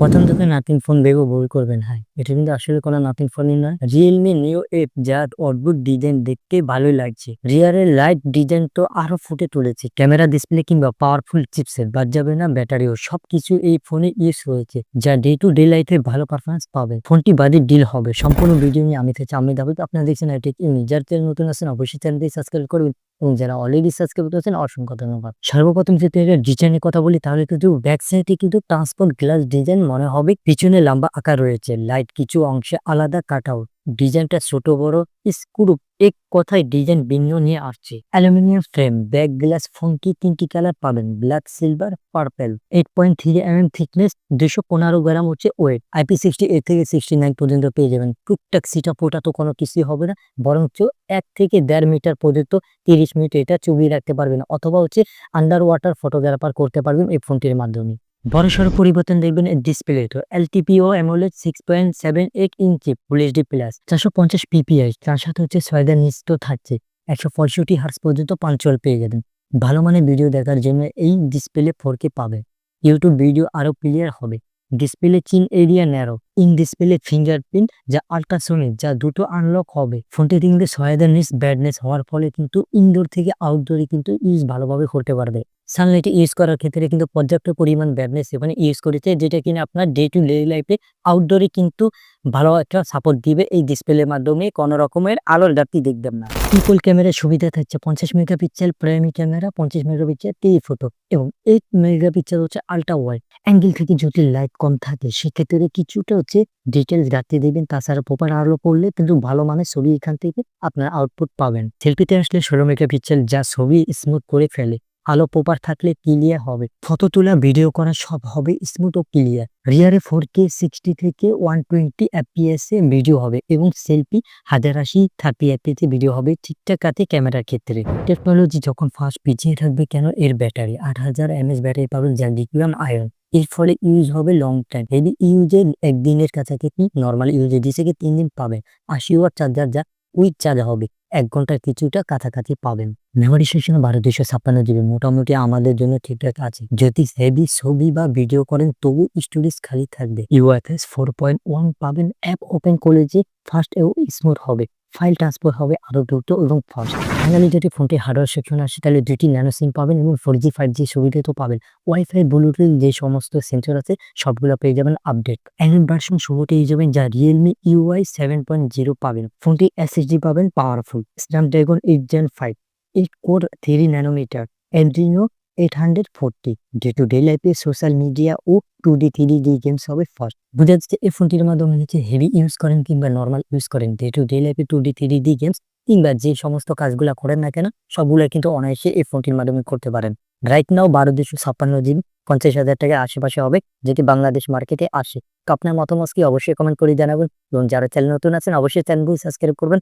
প্রথম থেকে nothing phone দেখে ভুল করবেন। হ্যাঁ, এটা কিন্তু আসলে কোনো নাথিং ফোনই নয়। রিয়েলমি নিও 8 যার অদ্ভুত ডিজাইন দেখতে ভালোই লাগছে। রিয়ারের লাইট ডিজাইন তো আরো ফুটে তুলেছে। ক্যামেরা, ডিসপ্লে কিংবা পাওয়ারফুল চিপসেট, বাদ যাবে না ব্যাটারিও, সবকিছু এই ফোনে ইউজ হয়েছে, যা ডে টু ডে লাইফে ভালো পারফরমেন্স পাবে। ফোনটি বাজেট ডিল হবে। সম্পূর্ণ ভিডিও নিয়ে আমি থেকে আমি দাবি আপনারা দেখছেন এটি ইউনি। যার চ্যানেল নতুন আছেন অবশ্যই চ্যানেলটি সাবস্ক্রাইব করবেন এবং যারা অলরেডি সাবস্ক্রাইব করেছেন অসংখ্য ধন্যবাদ। সর্বপ্রথম যদি এর ডিজাইনের কথা বলি তাহলে কিন্তু ব্যাক সাইডে কিন্তু ট্রান্সপারেন্ট গ্লাস ডিজাইন মনে হবে। পিছনে লম্বা আকার রয়েছে, লাইট কিছু অংশে আলাদা কাট আউট। ডিজাইনটা ছোট বড় স্ক্রু, এক কথায় ডিজাইন ভিন্ন নিয়ে আসছে। অ্যালুমিনিয়াম ফ্রেম, ব্যাক গ্লাস, ফোনটি তিনটি কালার পাবেন, black, silver, purple. 8.3 mm thickness, 215 গ্রাম হচ্ছে ওয়েট। IP68 থেকে 69 পর্যন্ত পেয়ে যাবেন। টুকটাক সিটা ফোটা তো কোনো কিছুই হবে না, বরঞ্চ 1 থেকে 1.5 মিটার পর্যন্ত 30 মিনিট এটা চুবিয়ে রাখতে পারবেন, অথবা হচ্ছে আন্ডার ওয়াটার ফটোগ্রাফার করতে পারবেন এই ফোনটির মাধ্যমে। বড়সড় পরিবর্তন দেখবেন এর ডিসপ্লে তো এলটিপিও অ্যামোলেড 6.78 ইঞ্চি ফুল এইচডি প্লাস 450 পিপিআই, তার সাথে হচ্ছে 6 নিচ তো থাকছে। 165 হার্টজ পর্যন্ত পাঞ্চুয়াল পেয়ে যাবেন। ভালো মানের ভিডিও দেখার জন্য এই ডিসপ্লে 4K পাবেন। ইউটিউব ভিডিও আরো ক্লিয়ার হবে। ডিসপ্লে চিন area narrow, in display fingerprint যা আল্ট্রাসোনিক, যা দ্রুত আনলক হবে। ফোনটিতে কিন্তু 6 নিচ ব্রাইটনেস হওয়ার ফলে কিন্তু ইনডোর থেকে আউটডোরে কিন্তু ইউজ ভালোভাবে করতে পারবে। সানলাইটে ইউজ করার ক্ষেত্রে কিন্তু পর্যাপ্ত পরিমাণ ব্রাইটনেস এখানে ইউজ করেছে, যেটা কিনা আপনার ডে টু ডে লাইফে আউটডোরে কিন্তু ভালো একটা সাপোর্ট দিবে। এই ডিসপ্লের মাধ্যমে কোনো রকমের আলোর ঘাটতি দেখবেন না। ট্রিপল ক্যামেরার সুবিধা থাকছে, 50 megapixel primary camera, 50 megapixel telephoto এবং 8 মেগাপিক্সেল হচ্ছে আল্ট্রা ওয়াইড অ্যাঙ্গেল থেকে যদি লাইট কম থাকে সেক্ষেত্রে কিছুটা হচ্ছে ডিটেলস ঘাটতি দেবেন। তাছাড়া প্রপার আলো পড়লে কিন্তু ভালো মানের ছবি এখান থেকে আপনার আউটপুট পাবেন। সেলফিতে আসলে 16 মেগাপিক্সেল, যা ছবি স্মুথ করে ফেলে। আলো প্রপার থাকলে ক্লিয়ার হবে, ফটো তোলা ভিডিও করা সব হবে স্মুথ ও ক্লিয়ার। রিয়ারে 4K 60 থেকে 120 FPS এ ভিডিও হবে এবং সেলফি 1080 30 FPS এ ভিডিও হবে ঠিকঠাক আছে ক্যামেরার ক্ষেত্রে। টেকনোলজি যখন ফার্স্ট পিছিয়ে থাকবে কেন, এর ব্যাটারি 8000 mAh ব্যাটারি পাবেন, যা লিথিয়াম আয়ন। এর ফলে ইউজ হবে লং টাইম। হেভি ইউজে একদিনের কাছাকাছি, নর্মাল ইউজে 2 থেকে 3 দিন পাবেন। 80 ওয়াট চার্জার, যা কুইক চার্জ হবে, 1 ঘন্টার কিছুটা কাছাকাছি পাবেন। মেমোরি সেকশন 1256 GB, মোটামুটি আমাদের জন্য ঠিকঠাক আছে। যদি হেভি ছবি বা ভিডিও করেন তবু স্টোরেজ খালি থাকবে। UFS 4.1 পাবেন, অ্যাপ ওপেন করলে যে ফাস্ট এবং স্মুথ হবে। ফাইল ট্রান্সফার হবে আরো দ্রুত এবং ফাস্ট। ফাইনালি যদি ফোনটি হার্ডওয়্যার সেকশন আসে তাহলে 2টি ন্যানো সিম পাবেন এবং 4G 5G সুবিধা তো পাবেন। ওয়াইফাই, ব্লুটুথ যে সমস্ত সেন্সর আছে সবগুলো পেয়ে যাবেন আপডেট। অ্যান্ড্রয়েড ভার্সন শুরুতে পেয়ে যাবেন, যা রিয়েলমি UI 7.0 পাবেন। ফোনটি SSD পাবেন powerful, Snapdragon 8 Gen 5, 8 core 3 nanometre, Adreno 840। Day to day লাইফে সোশ্যাল মিডিয়া ও 2D 3D গেমস হবে ফার্স্ট। বোঝা যাচ্ছে এই ফোনটির মাধ্যমে হচ্ছে হেভি ইউজ করেন কিংবা নর্মাল ইউজ করেন, ডে টু ডে লাইফে 2D 3D গেমস কিংবা যে সমস্ত কাজগুলো করেন না কেন সবগুলো কিন্তু অনায়াসে এই ফোনটির মাধ্যমে করতে পারেন। রাইট নাও 1256 GB, 50,000 টাকার আশেপাশে হবে, যেটি বাংলাদেশ মার্কেটে আসে। তো আপনার মতামত কি অবশ্যই কমেন্ট করে জানাবেন এবং যারা চ্যানেল নতুন আছেন অবশ্যই চ্যানেলটি সাবস্ক্রাইব করবেন।